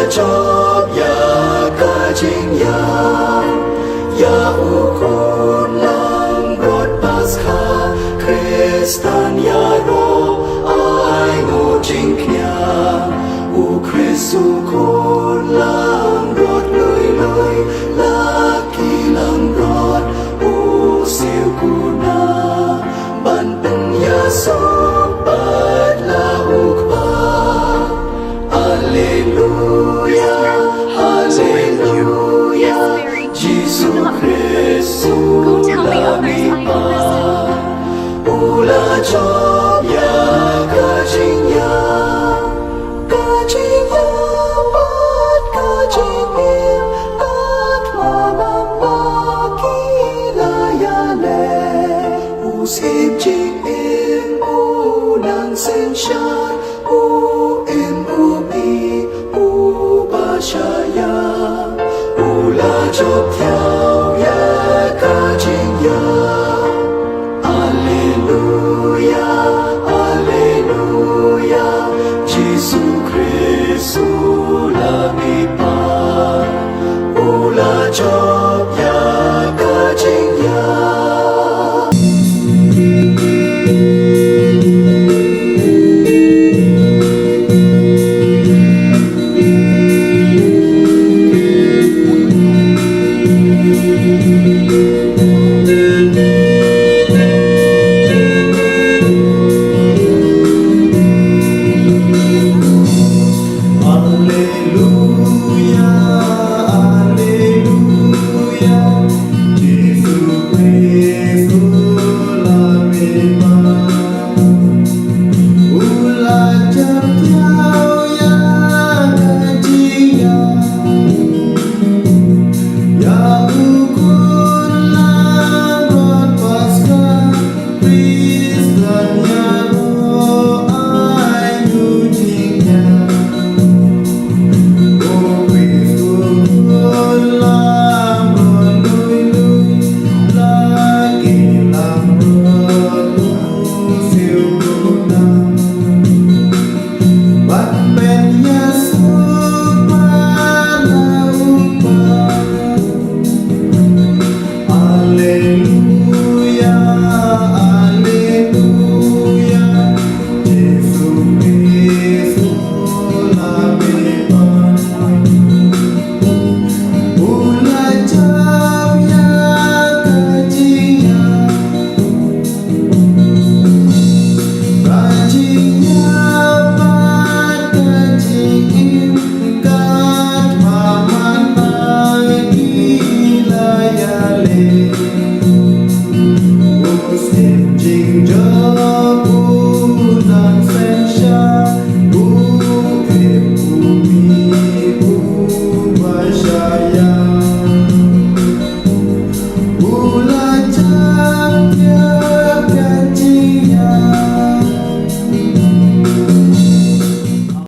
job ya kajing ya ukun lang rot paskha Kristan ya ro ai ngo jing knya u Kristu kun lang rot lui laki lang rot u siu kuna ban pen ya so pat la ukpa Hallelujah, Hallelujah, Jesus Christu lamipa, ula job ya kajing ya pat kajing im at mamang makila ya le, usip jing im unang sensyan Shaya ula job thiao ya kajing ya Alleluia Alleluia Jesu Kristu lamipa ula job ya kajing ya